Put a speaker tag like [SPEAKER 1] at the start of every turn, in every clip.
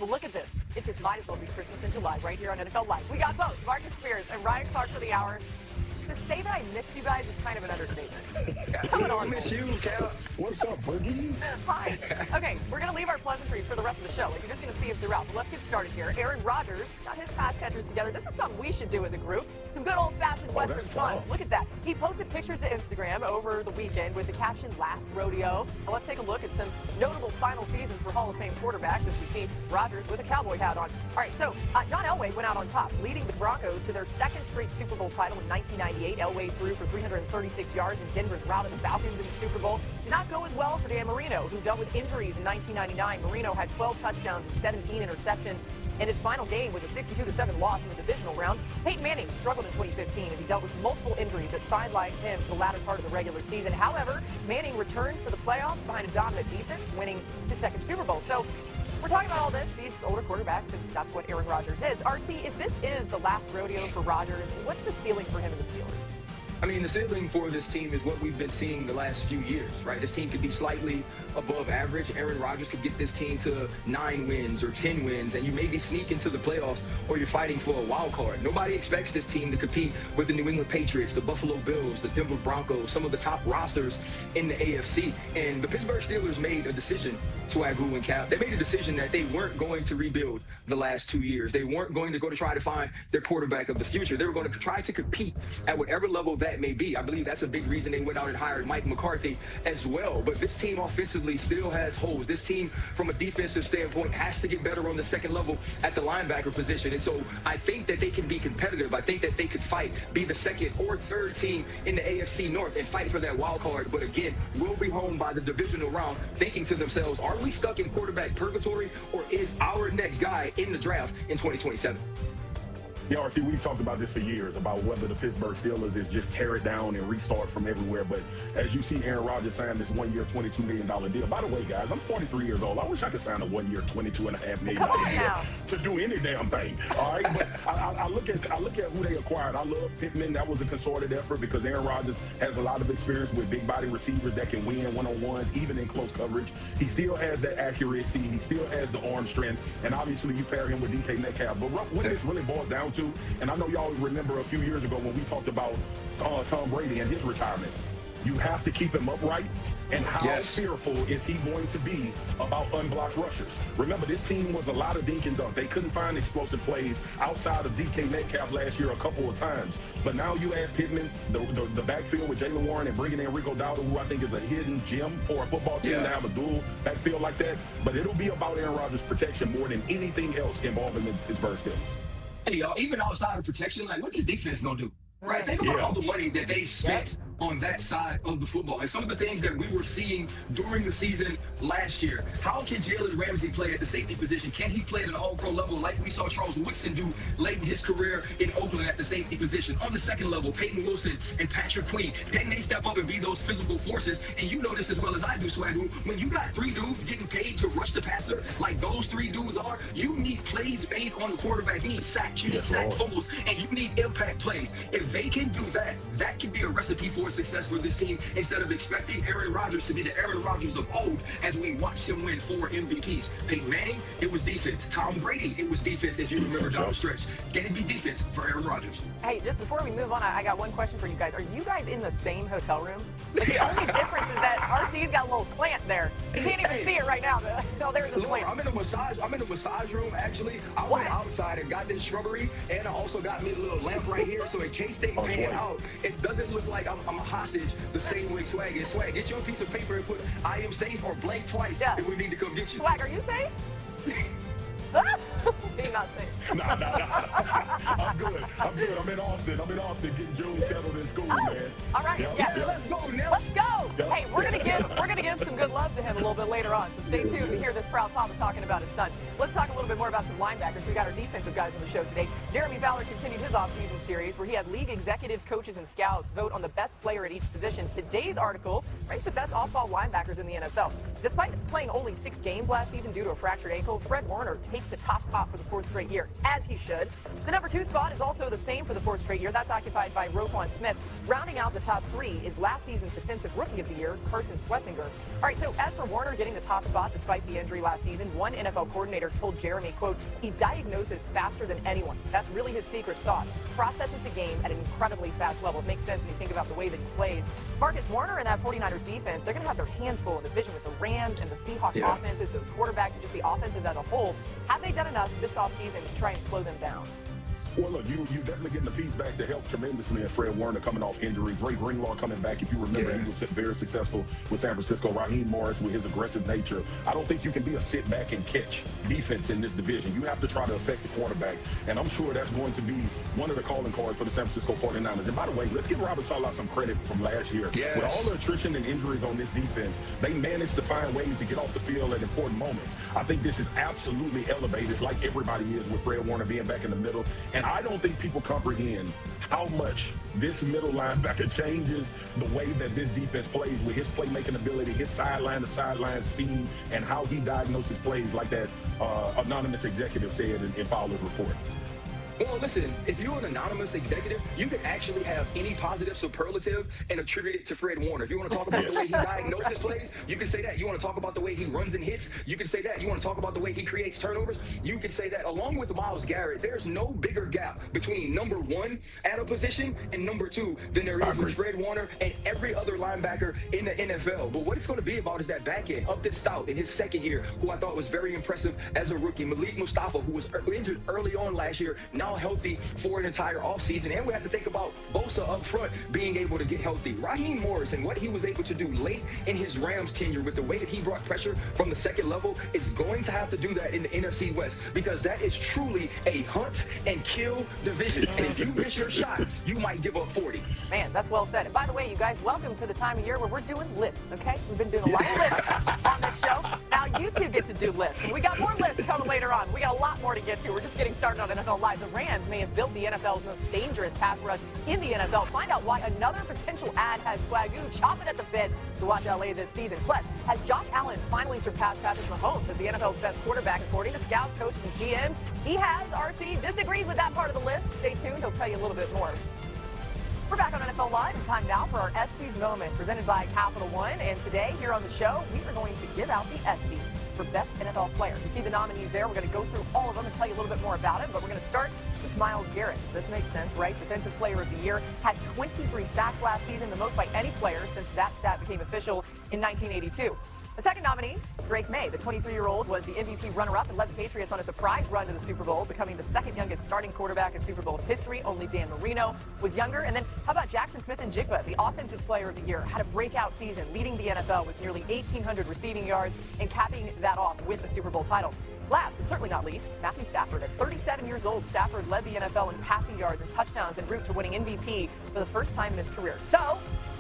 [SPEAKER 1] Well, look at this. It just might as well be Christmas in July right here on NFL Live. We got both Marcus Spears and Ryan Clark for the hour. To say that I missed you guys is kind of an understatement. Coming on.
[SPEAKER 2] I miss you, Cal.
[SPEAKER 3] What's up, Boogie?
[SPEAKER 1] Hi. Okay, we're going to leave our pleasantries for the rest of the show. Like, you're just going to see it throughout. But let's get started here. Aaron Rodgers got his pass catchers together. This is something we should do as a group. Some good old-fashioned Western fun.
[SPEAKER 3] Tough.
[SPEAKER 1] Look at that. He posted pictures to Instagram over the weekend with the caption, "Last Rodeo." Now let's take a look at some notable final seasons for Hall of Fame quarterbacks as we see Rodgers with a Cowboy hat on. All right, so John Elway went out on top, leading the Broncos to their second straight Super Bowl title in 1998. Elway threw for 336 yards in Denver's rout of the Falcons in the Super Bowl. Did not go as well for Dan Marino, who dealt with injuries in 1999. Marino had 12 touchdowns and 17 interceptions. And his final game was a 62-7 loss in the divisional round. Peyton Manning struggled in 2015 as he dealt with multiple injuries that sidelined him for the latter part of the regular season. However, Manning returned for the playoffs behind a dominant defense, winning his second Super Bowl. So we're talking about all this, these older quarterbacks, because that's what Aaron Rodgers is. RC, if this is the last rodeo for Rodgers, what's the ceiling for him in the Steelers?
[SPEAKER 2] I mean, the ceiling for this team is what we've been seeing the last few years, right? This team could be slightly above average. Aaron Rodgers could get this team to 9 wins or 10 wins, and you maybe sneak into the playoffs or you're fighting for a wild card. Nobody expects this team to compete with the New England Patriots, the Buffalo Bills, the Denver Broncos, some of the top rosters in the AFC. And the Pittsburgh Steelers made a decision, Swagoo and Cap. They made a decision that they weren't going to rebuild the last 2 years. They weren't going to go to try to find their quarterback of the future. They were going to try to compete at whatever level that may be. I believe that's a big reason they went out and hired Mike McCarthy as well. But this team offensively still has holes. This team, from a defensive standpoint, has to get better on the second level at the linebacker position. And so I think that they can be competitive. I think that they could fight, be the second or third team in the AFC North and fight for that wild card. But again, we'll be home by the divisional round thinking to themselves, are we stuck in quarterback purgatory, or is our next guy in the draft in 2027?
[SPEAKER 3] Yeah, RC, we've talked about this for years, about whether the Pittsburgh Steelers is just tear it down and restart from everywhere. But as you see Aaron Rodgers sign this 1-year, $22 million deal. By the way, guys, I'm 43 years old. I wish I could sign a 1-year, $22.5 million deal to do any damn thing. All right, but I look at who they acquired. I love Pittman. That was a concerted effort because Aaron Rodgers has a lot of experience with big body receivers that can win one-on-ones, even in close coverage. He still has that accuracy. He still has the arm strength. And obviously you pair him with DK Metcalf. But what this really boils down to, and I know y'all remember a few years ago when we talked about Tom Brady and his retirement, you have to keep him upright. And how fearful is he going to be about unblocked rushers? Remember, this team was a lot of dink and dunk. They couldn't find explosive plays outside of DK Metcalf last year a couple of times. But now you add Pittman, the backfield with Jaylen Warren and bringing in Rico Dowdle, who I think is a hidden gem for a football team to have a dual backfield like that. But it'll be about Aaron Rodgers' protection more than anything else involving the Pittsburgh Steelers.
[SPEAKER 2] Hey, y'all, even outside of protection, like, what is defense going to do? Right? Think about all the money that they spent on that side of the football. And some of the things that we were seeing during the season last year. How can Jalen Ramsey play at the safety position? Can he play at an all-pro level like we saw Charles Woodson do late in his career in Oakland at the safety position? On the second level, Peyton Wilson and Patrick Queen, can they step up and be those physical forces? And you know this as well as I do, Swagoo. When you got 3 dudes getting paid to rush the passer like those 3 dudes are, you need plays made on the quarterback. You need sacks, you need sack fumbles, and you need impact plays. If they can do that, that can be a recipe for success for this team instead of expecting Aaron Rodgers to be the Aaron Rodgers of old as we watched him win 4 MVPs. Peyton Manning, it was defense. Tom Brady, it was defense, if you remember down the stretch. Can it be defense for Aaron Rodgers?
[SPEAKER 1] Hey, just before we move on, I got one question for you guys. Are you guys in the same hotel room? Like, the only difference is that RC's got a little plant there. You can't even see it right now. No, there's a plant.
[SPEAKER 2] I'm in a massage room, actually. I went outside and got this shrubbery, and I also got me a little lamp right here, so in case they pan out, it doesn't look like I'm a hostage the same way Swag is. Swag, get you a piece of paper and put "I am safe" or blank twice if we need to come get you.
[SPEAKER 1] Swag, are you safe? He's not safe.
[SPEAKER 3] No. I'm good. I'm in Austin getting Julie settled in school, man.
[SPEAKER 1] All right.
[SPEAKER 2] Let's go now.
[SPEAKER 1] Let's go. Hey, we're gonna give some good love to him a little bit later on. So stay tuned to hear this proud papa talking about his son. Let's talk a little bit more about some linebackers. We got our defensive guys on the show today. Jeremy Fowler continued his offseason series where he had league executives, coaches, and scouts vote on the best player at each position. Today's article ranks the best off-ball linebackers in the NFL. Despite playing only 6 games last season due to a fractured ankle, Fred Warner takes the top spot for the 4th straight year, as he should. The number 2 spot is also the same for the 4th straight year. That's occupied by Roquan Smith. Rounding out the top 3 is last season's Defensive Rookie of the Year, Carson Schlesinger. All right, so as for Warner getting the top spot despite the injury last season, one NFL coordinator told Jeremy, quote, he diagnoses faster than anyone. That's really his secret sauce. Processes the game at an incredibly fast level. It makes sense when you think about the way that he plays. Marcus Warner and that 49ers defense, they're going to have their hands full in the division with the Rams and the Seahawks offenses, those quarterbacks, and just the offenses as a whole. Have they done enough this offseason to try and slow them down?
[SPEAKER 3] Well, look, you definitely getting the piece back to help tremendously. And Fred Warner coming off injury, Drake Greenlaw coming back. If you remember, he was very successful with San Francisco. Raheem Morris with his aggressive nature. I don't think you can be a sit back and catch defense in this division. You have to try to affect the quarterback, and I'm sure that's going to be one of the calling cards for the San Francisco 49ers. And by the way, let's give Robert Saleh some credit from last year. With all the attrition and injuries on this defense, they managed to find ways to get off the field at important moments. I think this is absolutely elevated, like everybody is, with Fred Warner being back in the middle. And I don't think people comprehend how much this middle linebacker changes the way that this defense plays with his playmaking ability, his sideline-to-sideline speed, and how he diagnoses plays, like that anonymous executive said in Fowler's report.
[SPEAKER 2] Well, listen, if you're an anonymous executive, you can actually have any positive superlative and attribute it to Fred Warner. If you want to talk about the way he diagnoses plays, you can say that. You want to talk about the way he runs and hits, you can say that. You want to talk about the way he creates turnovers, you can say that. Along with Myles Garrett, there's no bigger gap between number one at a position and number two than there is with Fred Warner and every other linebacker in the NFL. But what it's going to be about is that back end, Upton Stout in his second year, who I thought was very impressive as a rookie. Malik Mustafa, who was injured early on last year, now healthy for an entire offseason. And we have to think about Bosa up front being able to get healthy. Raheem Morris and what he was able to do late in his Rams tenure with the way that he brought pressure from the second level is going to have to do that in the NFC West, because that is truly a hunt and kill division. And if you miss your shot, you might give up 40.
[SPEAKER 1] Man, that's well said. And by the way, you guys, welcome to the time of year where we're doing lists, okay? We've been doing a lot of lists on this show. Now you two get to do lists. And we got more lists coming later on. We got a lot more to get to. We're just getting started on NFL Live. The Rams may have built the NFL's most dangerous pass rush in the NFL. Find out why another potential ad has Swagoo chopping at the bit to watch LA this season. Plus, has Josh Allen finally surpassed Patrick Mahomes as the NFL's best quarterback, according to scouts, coaches, and GMs? He has. RC disagrees with that part of the list. Stay tuned. He'll tell you a little bit more. We're back on NFL Live, and time now for our ESPYs moment, presented by Capital One. And today, here on the show, we are going to give out the ESPY for Best NFL Player. You see the nominees there. We're going to go through all of them and tell you a little bit more about it, but we're going to start with Myles Garrett. This makes sense, right? Defensive Player of the Year, had 23 sacks last season, the most by any player since that stat became official in 1982. The second nominee, Drake May. The 23-year-old was the MVP runner-up and led the Patriots on a surprise run to the Super Bowl, becoming the second youngest starting quarterback in Super Bowl history. Only Dan Marino was younger. And then how about Jackson Smith-Njigba, the Offensive Player of the Year, had a breakout season, leading the NFL with nearly 1,800 receiving yards and capping that off with the Super Bowl title. Last, but certainly not least, Matthew Stafford. At 37 years old, Stafford led the NFL in passing yards and touchdowns en route to winning MVP for the first time in his career. So,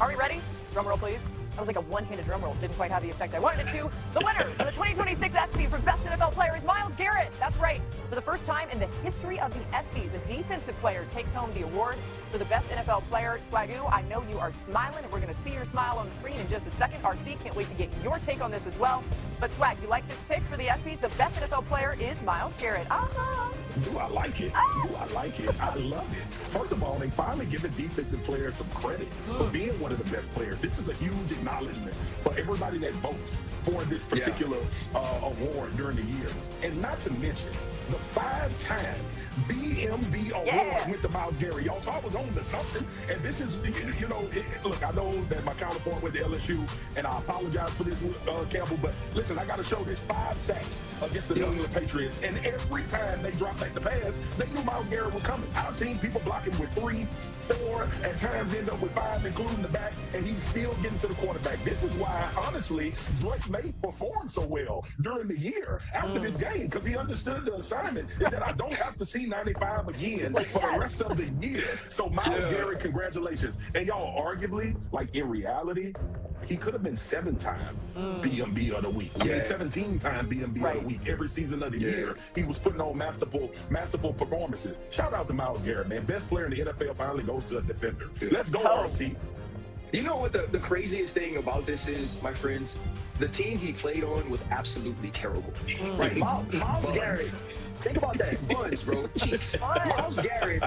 [SPEAKER 1] are we ready? Drum roll, please. That was like a one-handed drum roll. Didn't quite have the effect I wanted it to. The winner for the 2026 ESPY for Best NFL Player is Myles Garrett. That's right. For the first time in the history of the ESPYs, a defensive player takes home the award for the Best NFL Player. Swagoo, I know you are smiling, and we're going to see your smile on the screen in just a second. RC, can't wait to get your take on this as well. But Swag, you like this pick for the ESPYs? The Best NFL Player is Myles Garrett.
[SPEAKER 3] Do I like it? Do I like it? I love it. First of all, they finally giving defensive players some credit for being one of the best players. This is a huge acknowledgement for everybody that votes for this particular award during the year. And not to mention, the 5-time BMB award went to Myles Garrett. Y'all saw I was on to something. And this is, you know, look, I know that my counterpart went to LSU, and I apologize for this, Campbell, but listen, I got to show this 5 sacks against the New England Patriots. And every time they dropped back the pass, they knew Myles Garrett was coming. I've seen people blocking with 3, 4, at times end up with 5, including the back, and he's still getting to the quarterback. This is why, honestly, Drake May performed so well during the year after this game, because he understood the assignment is that I don't have to see 95 again for the rest of the year. So Myles Garrett, congratulations. And y'all, arguably, like in reality, he could have been 7-time BMB of the week. I mean, 17-time BMB of the week. Every season of the year, he was putting on masterful performances. Shout out to Myles Garrett, man. Best player in the NFL finally goes to a defender. Let's go, RC.
[SPEAKER 2] You know what the craziest thing about this is, my friends? The team he played on was absolutely terrible. Right? Myles Garrett Think about that. Buns, bro. Cheeks. Myles Garrett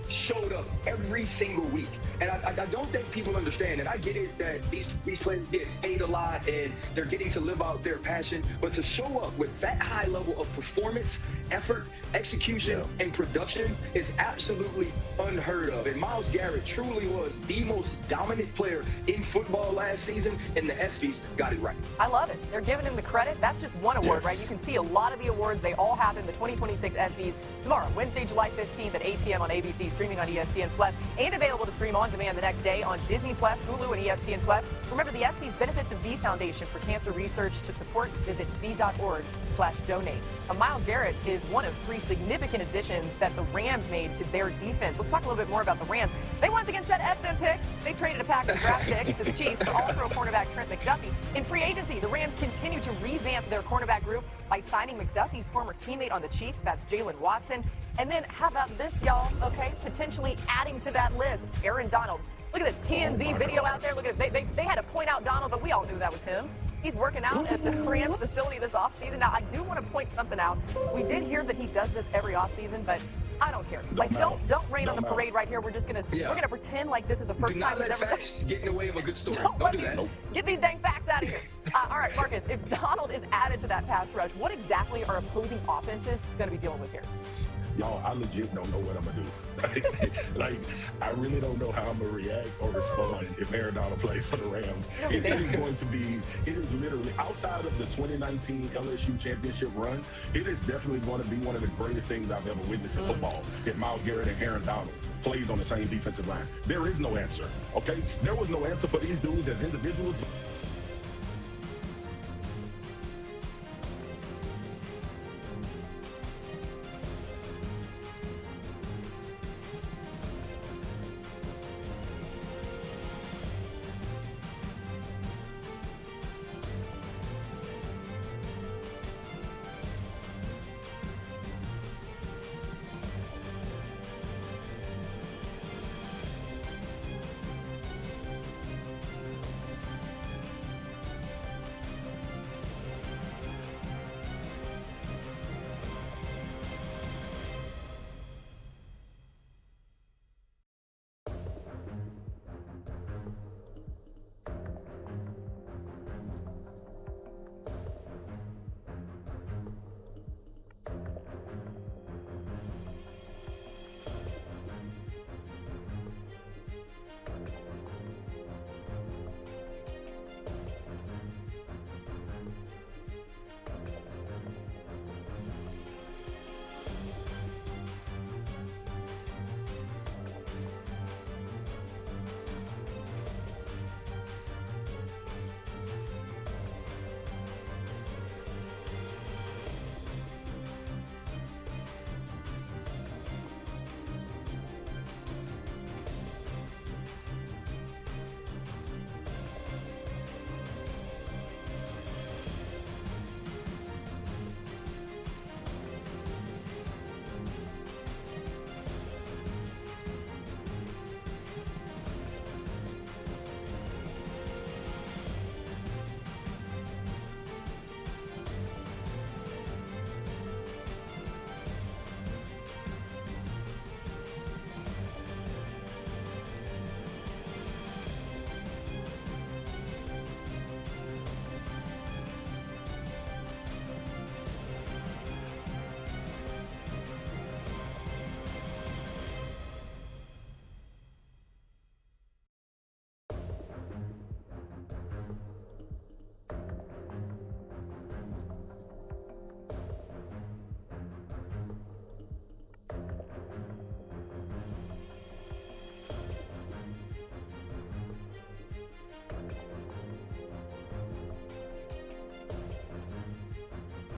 [SPEAKER 2] showed up every single week. And I don't think people understand. And I get it that these players get paid a lot and they're getting to live out their passion. But to show up with that high level of performance, effort, execution, and production is absolutely unheard of. And Myles Garrett truly was the most dominant player in football last season, and the ESPYs got it right.
[SPEAKER 1] I love it. They're giving him the credit. That's just one award, right? You can see a lot of the awards. They all happen. The 2026 ESPYs tomorrow, Wednesday, July 15th at 8 p.m. on ABC, streaming on ESPN Plus, and available to stream on demand the next day on Disney Plus, Hulu, and ESPN Plus. Remember, the ESPYs benefit the V Foundation for Cancer Research. To support, visit v.org/donate. Myles Garrett is one of 3 significant additions that the Rams made to their defense. Let's talk a little bit more about the Rams. They once again said F them picks. They traded a pack of draft picks to the Chiefs to all-pro cornerback Trent McDuffie. In free agency, the Rams continue to revamp their cornerback group by signing McDuffie's former teammate on the Chiefs. That's Jaylen Watson. And then how about this, y'all? Okay, potentially adding to that list, Aaron Donald. Look at this TMZ video out there. Look at it. They had to point out Donald, but we all knew that was him. He's working out at the Rams facility this offseason. Now, I do want to point something out. We did hear that he does this every offseason, but I don't care. Like, don't rain on the parade right here. We're just gonna pretend like this is the first time he's ever done.
[SPEAKER 2] Facts get in the way of a good story.
[SPEAKER 1] Don't do that. Get these dang facts out of here. All right, Marcus, if Donald is added to that pass rush, what exactly are opposing offenses going to be dealing with here?
[SPEAKER 3] Y'all, I legit don't know what I'm gonna do. Like, I really don't know how I'm gonna react or respond if Aaron Donald plays for the Rams. It is literally, outside of the 2019 LSU championship run, it is definitely going to be one of the greatest things I've ever witnessed in football. If Myles Garrett and Aaron Donald plays on the same defensive line. There is no answer, okay? There was no answer for these dudes as individuals.